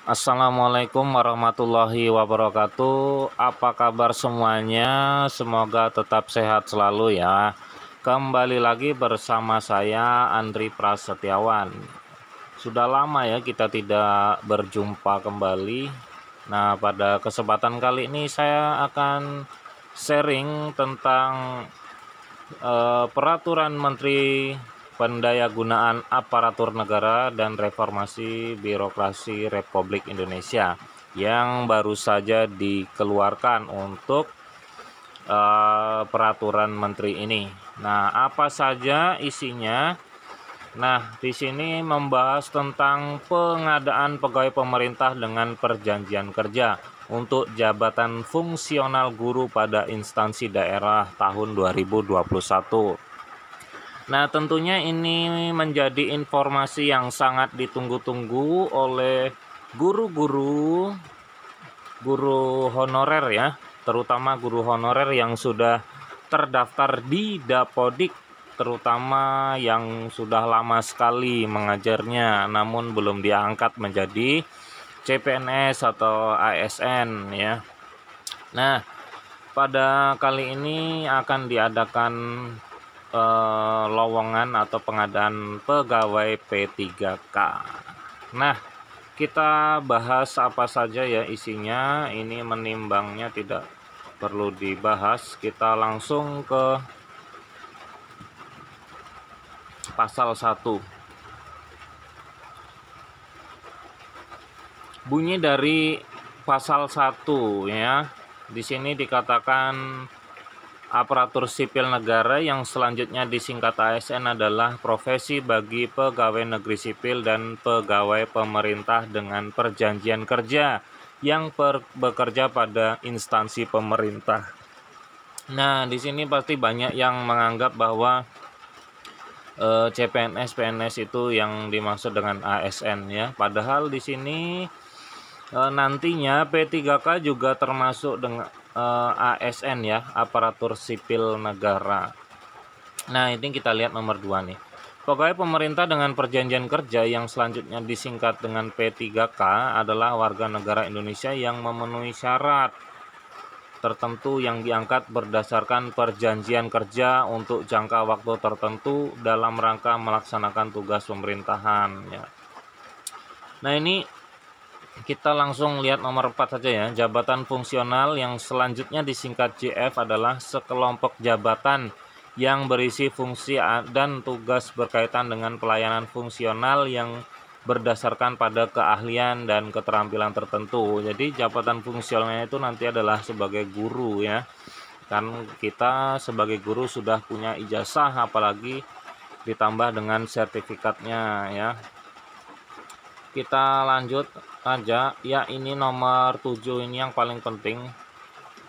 Assalamualaikum warahmatullahi wabarakatuh. Apa kabar semuanya? Semoga tetap sehat selalu ya. Kembali lagi bersama saya Andri Prasetyawan. Sudah lama ya kita tidak berjumpa kembali. Nah, pada kesempatan kali ini saya akan sharing tentang Peraturan Menteri Pendayagunaan Aparatur Negara dan Reformasi Birokrasi Republik Indonesia yang baru saja dikeluarkan untuk peraturan menteri ini. Nah, apa saja isinya? Nah, di sini membahas tentang pengadaan pegawai pemerintah dengan perjanjian kerja untuk jabatan fungsional guru pada instansi daerah tahun 2021. Nah, tentunya ini menjadi informasi yang sangat ditunggu-tunggu oleh guru honorer ya, terutama guru honorer yang sudah terdaftar di Dapodik, terutama yang sudah lama sekali mengajarnya namun belum diangkat menjadi CPNS atau ASN ya. Nah, pada kali ini akan diadakan lowongan atau pengadaan pegawai P3K. Nah, kita bahas apa saja ya isinya. Ini menimbangnya tidak perlu dibahas. Kita langsung ke pasal 1. Bunyi dari pasal 1 ya. Di sini dikatakan aparatur sipil negara yang selanjutnya disingkat ASN adalah profesi bagi pegawai negeri sipil dan pegawai pemerintah dengan perjanjian kerja yang bekerja pada instansi pemerintah. Nah, di sini pasti banyak yang menganggap bahwa CPNS, PNS itu yang dimaksud dengan ASN ya. Padahal di sini nantinya P3K juga termasuk dengan ASN ya, aparatur sipil negara. Nah, ini kita lihat nomor 2 nih. Pegawai pemerintah dengan perjanjian kerja yang selanjutnya disingkat dengan P3K adalah warga negara Indonesia yang memenuhi syarat tertentu yang diangkat berdasarkan perjanjian kerja untuk jangka waktu tertentu dalam rangka melaksanakan tugas pemerintahan ya. Nah, ini kita langsung lihat nomor 4 saja ya. Jabatan fungsional yang selanjutnya disingkat JF adalah sekelompok jabatan yang berisi fungsi dan tugas berkaitan dengan pelayanan fungsional yang berdasarkan pada keahlian dan keterampilan tertentu. Jadi jabatan fungsionalnya itu nanti adalah sebagai guru ya. Kan kita sebagai guru sudah punya ijazah, apalagi ditambah dengan sertifikatnya ya. Kita lanjut aja ya, ini nomor 7 ini yang paling penting.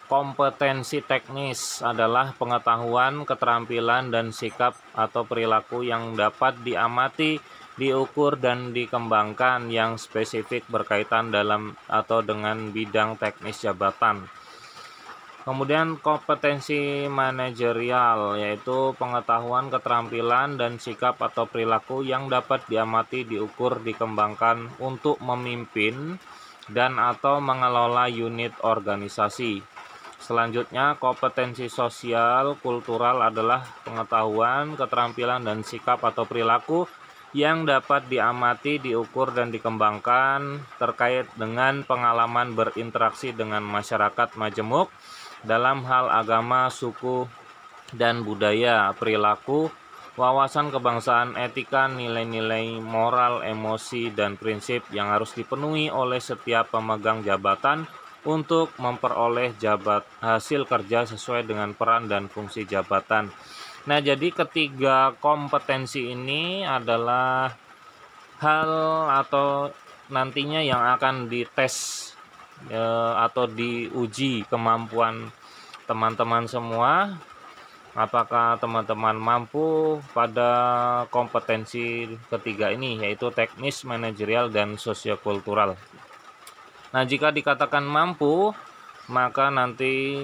Kompetensi teknis adalah pengetahuan, keterampilan, dan sikap atau perilaku yang dapat diamati, diukur, dan dikembangkan yang spesifik berkaitan dalam atau dengan bidang teknis jabatan. Kemudian kompetensi manajerial, yaitu pengetahuan, keterampilan, dan sikap atau perilaku yang dapat diamati, diukur, dikembangkan untuk memimpin dan atau mengelola unit organisasi. Selanjutnya, kompetensi sosial kultural adalah pengetahuan, keterampilan, dan sikap atau perilaku yang dapat diamati, diukur, dan dikembangkan terkait dengan pengalaman berinteraksi dengan masyarakat majemuk dalam hal agama, suku, dan budaya, perilaku, wawasan kebangsaan, etika, nilai-nilai moral, emosi, dan prinsip yang harus dipenuhi oleh setiap pemegang jabatan untuk memperoleh hasil kerja sesuai dengan peran dan fungsi jabatan. Nah, jadi ketiga kompetensi ini adalah hal atau nantinya yang akan dites atau diuji kemampuan teman-teman semua, apakah teman-teman mampu pada kompetensi ketiga ini, yaitu teknis, manajerial, dan sosiokultural. Nah, jika dikatakan mampu, maka nanti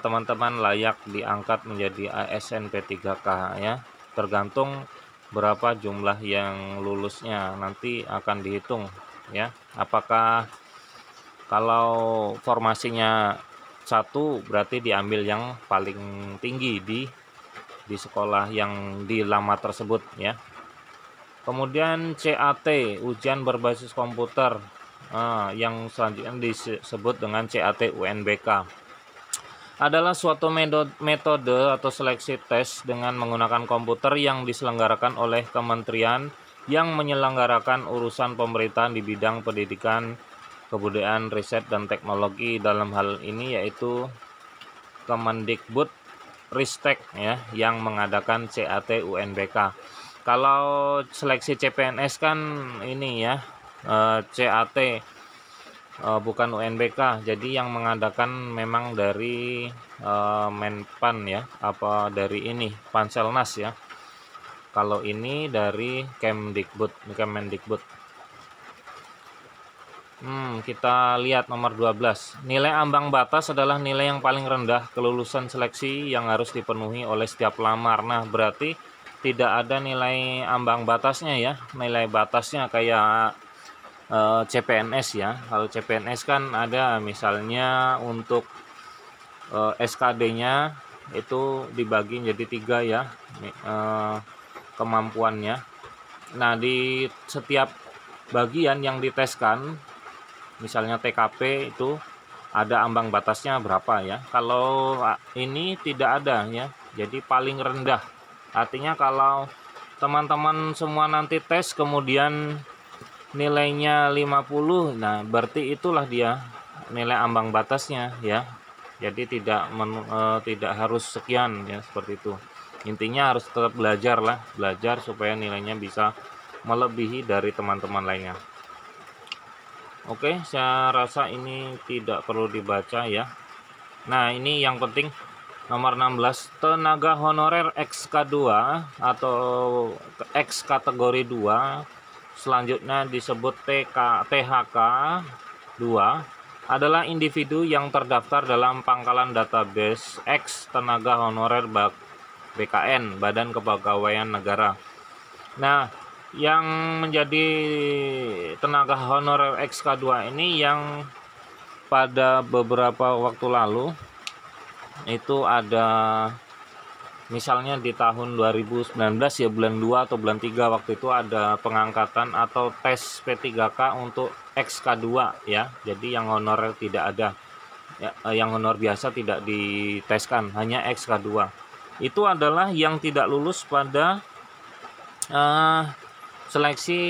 teman-teman layak diangkat menjadi ASN P3K ya. Tergantung berapa jumlah yang lulusnya, nanti akan dihitung ya. Apakah kalau formasinya 1 berarti diambil yang paling tinggi di sekolah yang dilamar tersebut ya. Kemudian CAT, ujian berbasis komputer, yang selanjutnya disebut dengan CAT UNBK, adalah suatu metode atau seleksi tes dengan menggunakan komputer yang diselenggarakan oleh kementerian yang menyelenggarakan urusan pemerintahan di bidang pendidikan, kebudayaan, riset, dan teknologi. Dalam hal ini yaitu Kemendikbud Ristek ya, yang mengadakan CAT UNBK. Kalau seleksi CPNS kan ini ya, CAT, bukan UNBK. Jadi yang mengadakan memang dari Menpan ya, apa dari ini Panselnas ya. Kalau ini dari Kemendikbud. Kita lihat nomor 12. Nilai ambang batas adalah nilai yang paling rendah kelulusan seleksi yang harus dipenuhi oleh setiap pelamar. Nah, berarti tidak ada nilai ambang batasnya ya. Nilai batasnya kayak CPNS ya. Kalau CPNS kan ada misalnya untuk SKD-nya itu dibagi jadi 3 ya, kemampuannya. Nah, di setiap bagian yang diteskan, misalnya TKP itu ada ambang batasnya berapa ya. Kalau ini tidak ada ya, jadi paling rendah. Artinya kalau teman-teman semua nanti tes kemudian nilainya 50, nah berarti itulah dia nilai ambang batasnya ya. Jadi tidak harus sekian ya, seperti itu. Intinya harus tetap belajar supaya nilainya bisa melebihi dari teman-teman lainnya. Oke, saya rasa ini tidak perlu dibaca ya. Nah, ini yang penting nomor 16, tenaga honorer XK2 atau X kategori 2, selanjutnya disebut THK 2, adalah individu yang terdaftar dalam pangkalan database X tenaga honorer BKN, Badan Kepegawaian Negara. Nah, yang menjadi tenaga honorer XK2 ini yang pada beberapa waktu lalu itu ada, misalnya di tahun 2019 ya, bulan 2 atau bulan 3 waktu itu ada pengangkatan atau tes P3K untuk XK2 ya. Jadi yang honorer tidak ada ya, yang honor biasa tidak diteskan, hanya XK2. Itu adalah yang tidak lulus pada seleksi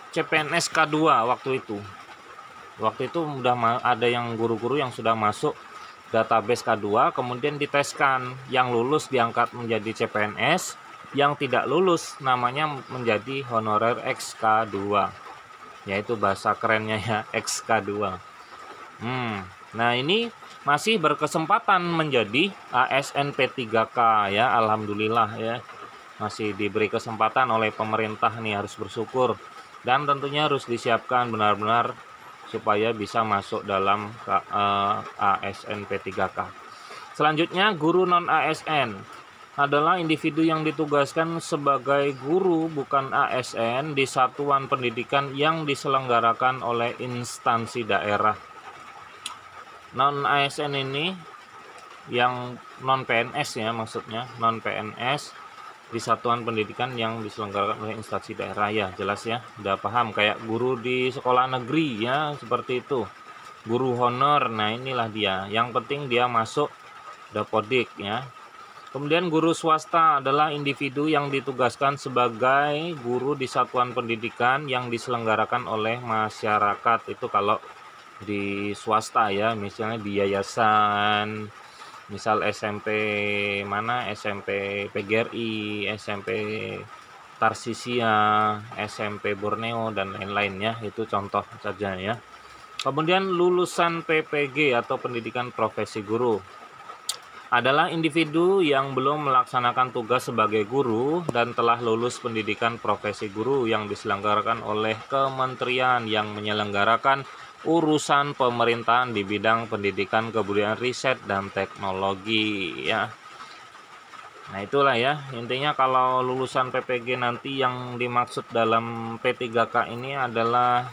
CPNS K2 waktu itu. Waktu itu udah ada yang guru-guru yang sudah masuk database K2, kemudian diteskan. Yang lulus diangkat menjadi CPNS, yang tidak lulus namanya menjadi honorer XK2. Yaitu bahasa kerennya ya, XK2. Nah, ini masih berkesempatan menjadi ASN P3K ya, alhamdulillah ya. Masih diberi kesempatan oleh pemerintah nih, harus bersyukur. Dan tentunya harus disiapkan benar-benar supaya bisa masuk dalam ASN P3K. Selanjutnya, guru non-ASN adalah individu yang ditugaskan sebagai guru bukan ASN di satuan pendidikan yang diselenggarakan oleh instansi daerah. Non-ASN ini yang non-PNS ya, maksudnya non-PNS di satuan pendidikan yang diselenggarakan oleh instansi daerah ya, jelas ya, udah paham. Kayak guru di sekolah negeri ya, seperti itu, guru honor. Nah, inilah dia, yang penting dia masuk Dapodik ya. Kemudian guru swasta adalah individu yang ditugaskan sebagai guru di satuan pendidikan yang diselenggarakan oleh masyarakat. Itu kalau di swasta ya, misalnya di yayasan, misal SMP mana, SMP PGRI, SMP Tarsisia, SMP Borneo, dan lain-lainnya, itu contoh saja ya. Kemudian lulusan PPG atau pendidikan profesi guru adalah individu yang belum melaksanakan tugas sebagai guru dan telah lulus pendidikan profesi guru yang diselenggarakan oleh kementerian yang menyelenggarakan urusan pemerintahan di bidang pendidikan, kebudayaan, riset, dan teknologi ya. Nah, itulah ya, intinya kalau lulusan PPG nanti yang dimaksud dalam P3K ini adalah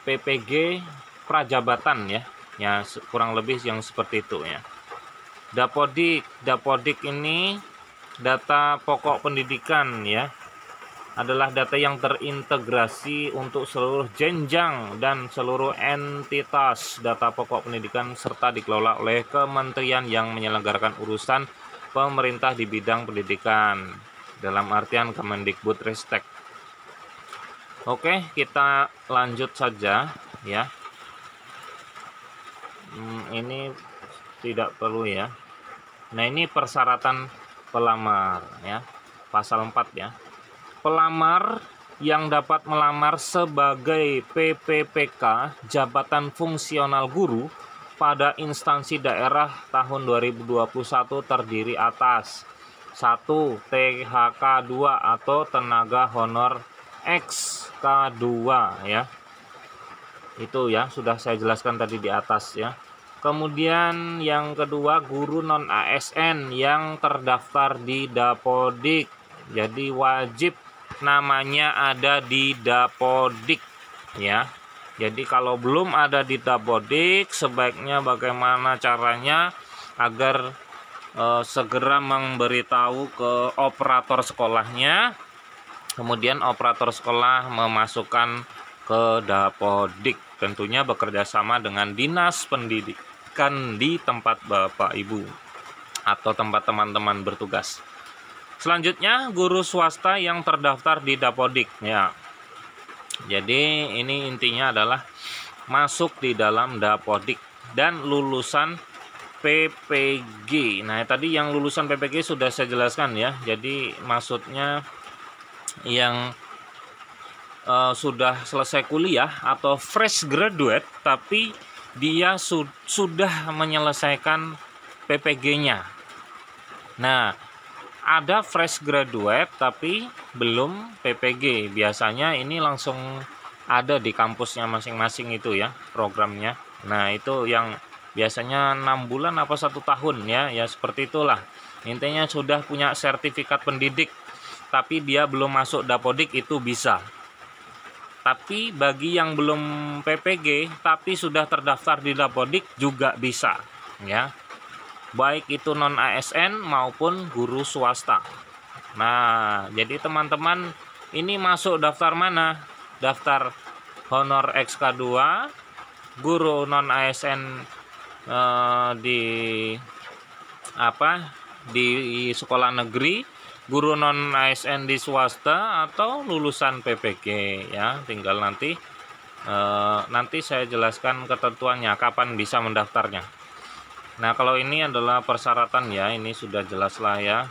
PPG prajabatan ya. Ya, kurang lebih yang seperti itu ya. Dapodik ini data pokok pendidikan ya. Adalah data yang terintegrasi untuk seluruh jenjang dan seluruh entitas data pokok pendidikan serta dikelola oleh kementerian yang menyelenggarakan urusan pemerintah di bidang pendidikan, dalam artian Kemendikbudristek. Oke, kita lanjut saja ya. Ini tidak perlu ya. Nah, ini persyaratan pelamar ya. Pasal 4 ya. Pelamar yang dapat melamar sebagai PPPK jabatan fungsional guru pada instansi daerah tahun 2021 terdiri atas 1. THK 2 atau tenaga honor XK2 ya. Itu ya sudah saya jelaskan tadi di atas ya. Kemudian yang kedua, guru non ASN yang terdaftar di Dapodik. Jadi wajib namanya ada di Dapodik ya. Jadi kalau belum ada di Dapodik, sebaiknya bagaimana caranya agar segera memberitahu ke operator sekolahnya. Kemudian operator sekolah memasukkan ke Dapodik, tentunya bekerja sama dengan Dinas Pendidikan di tempat Bapak Ibu atau tempat teman-teman bertugas. Selanjutnya, guru swasta yang terdaftar di Dapodik ya. Jadi ini intinya adalah masuk di dalam Dapodik dan lulusan PPG. Nah, tadi yang lulusan PPG sudah saya jelaskan ya. Jadi maksudnya yang sudah selesai kuliah atau fresh graduate tapi dia sudah menyelesaikan PPG-nya. Nah, ada fresh graduate tapi belum PPG. Biasanya ini langsung ada di kampusnya masing-masing itu ya programnya. Nah, itu yang biasanya 6 bulan apa 1 tahun ya. Ya seperti itulah. Intinya sudah punya sertifikat pendidik tapi dia belum masuk Dapodik itu bisa. Tapi bagi yang belum PPG tapi sudah terdaftar di Dapodik juga bisa ya. Baik itu non ASN maupun guru swasta. Nah, jadi teman-teman ini masuk daftar mana? Daftar honor XK2, guru non ASN di sekolah negeri, guru non ASN di swasta atau lulusan PPG ya. Tinggal nanti saya jelaskan ketentuannya kapan bisa mendaftarnya. Nah, kalau ini adalah persyaratan ya, ini sudah jelas lah ya.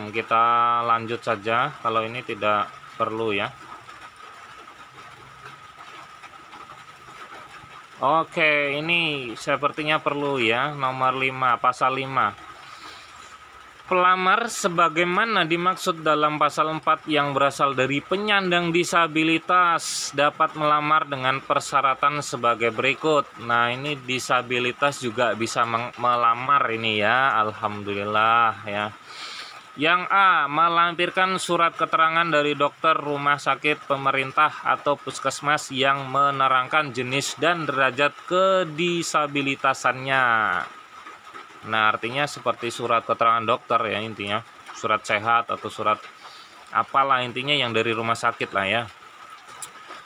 Kita lanjut saja, kalau ini tidak perlu ya. Oke, ini sepertinya perlu ya, nomor 5, pasal 5. Pelamar sebagaimana dimaksud dalam pasal 4 yang berasal dari penyandang disabilitas dapat melamar dengan persyaratan sebagai berikut. Nah, ini disabilitas juga bisa melamar ini ya, alhamdulillah ya. Yang A, melampirkan surat keterangan dari dokter rumah sakit pemerintah atau puskesmas yang menerangkan jenis dan derajat kedisabilitasannya. Nah, artinya seperti surat keterangan dokter ya, intinya surat sehat atau surat apalah, intinya yang dari rumah sakit lah ya.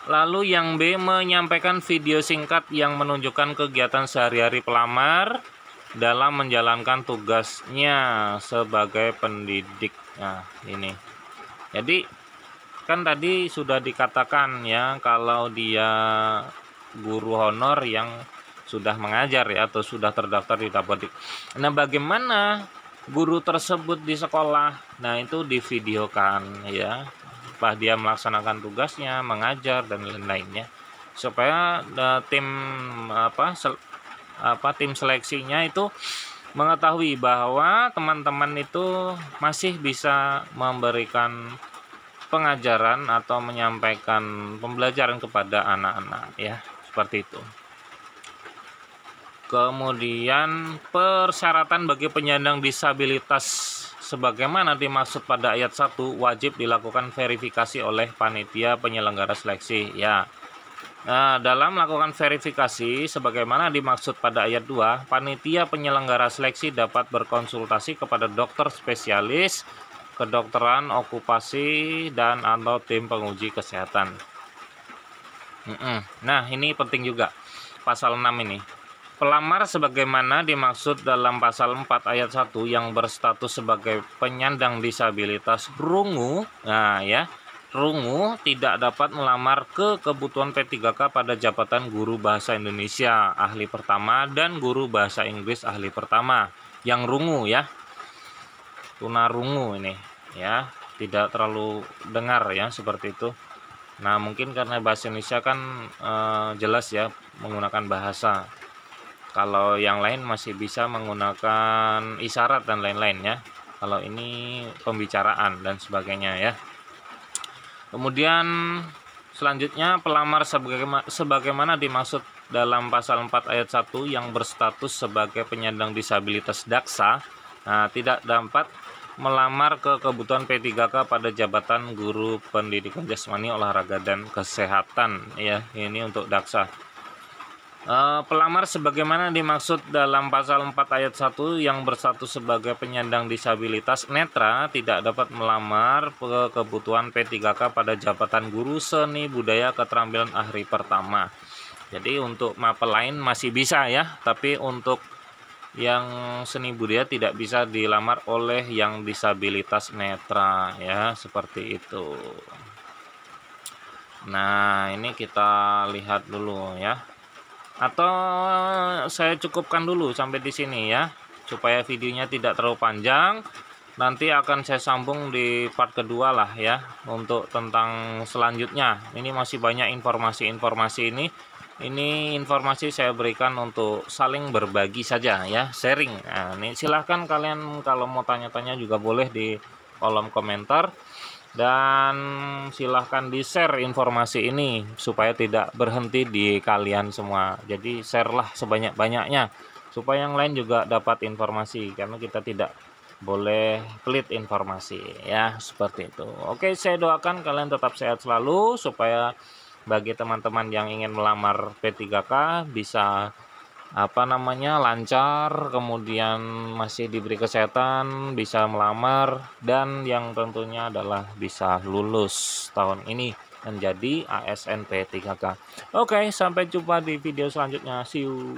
Lalu yang B, menyampaikan video singkat yang menunjukkan kegiatan sehari-hari pelamar dalam menjalankan tugasnya sebagai pendidik. Nah, ini. Jadi kan tadi sudah dikatakan ya, kalau dia guru honor yang sudah mengajar ya atau sudah terdaftar di Dapodik. Nah, bagaimana guru tersebut di sekolah? Nah, itu divideokan ya, pas dia melaksanakan tugasnya, mengajar dan lain-lainnya, supaya tim seleksinya itu mengetahui bahwa teman-teman itu masih bisa memberikan pengajaran atau menyampaikan pembelajaran kepada anak-anak ya, seperti itu. Kemudian persyaratan bagi penyandang disabilitas sebagaimana dimaksud pada ayat 1 wajib dilakukan verifikasi oleh panitia penyelenggara seleksi ya. Nah, dalam melakukan verifikasi sebagaimana dimaksud pada ayat 2, panitia penyelenggara seleksi dapat berkonsultasi kepada dokter spesialis kedokteran okupasi dan atau tim penguji kesehatan. Nah, ini penting juga pasal 6 ini. Pelamar sebagaimana dimaksud dalam pasal 4 ayat 1 yang berstatus sebagai penyandang disabilitas rungu, nah ya, rungu tidak dapat melamar ke kebutuhan P3K pada jabatan guru bahasa Indonesia ahli pertama dan guru bahasa Inggris ahli pertama. Yang rungu ya, tunarungu ini ya, tidak terlalu dengar ya seperti itu. Nah, mungkin karena bahasa Indonesia kan jelas ya menggunakan bahasa. Kalau yang lain masih bisa menggunakan isyarat dan lain-lain ya. Kalau ini pembicaraan dan sebagainya ya. Kemudian selanjutnya pelamar sebagaimana dimaksud dalam pasal 4 ayat 1 yang berstatus sebagai penyandang disabilitas daksa, nah, tidak dapat melamar ke kebutuhan P3K pada jabatan guru pendidikan jasmani, olahraga dan kesehatan ya. Ini untuk daksa. Pelamar sebagaimana dimaksud dalam pasal 4 ayat 1 yang berstatus sebagai penyandang disabilitas netra tidak dapat melamar ke kebutuhan P3K pada jabatan guru seni budaya keterampilan ahli pertama. Jadi untuk mapel lain masih bisa ya, tapi untuk yang seni budaya tidak bisa dilamar oleh yang disabilitas netra ya, seperti itu. Nah, ini kita lihat dulu ya. Atau saya cukupkan dulu sampai di sini ya, supaya videonya tidak terlalu panjang. Nanti akan saya sambung di part kedua lah ya, untuk tentang selanjutnya. Ini masih banyak informasi-informasi ini. Ini informasi saya berikan untuk saling berbagi saja ya, sharing. Nah, ini silahkan kalian kalau mau tanya-tanya juga boleh di kolom komentar. Dan silahkan di-share informasi ini supaya tidak berhenti di kalian semua. Jadi share lah sebanyak-banyaknya supaya yang lain juga dapat informasi, karena kita tidak boleh pelit informasi ya, seperti itu. Oke, saya doakan kalian tetap sehat selalu supaya bagi teman-teman yang ingin melamar P3K bisa lancar, kemudian masih diberi kesehatan, bisa melamar, dan yang tentunya adalah bisa lulus tahun ini menjadi ASN P3K. Oke, sampai jumpa di video selanjutnya. See you.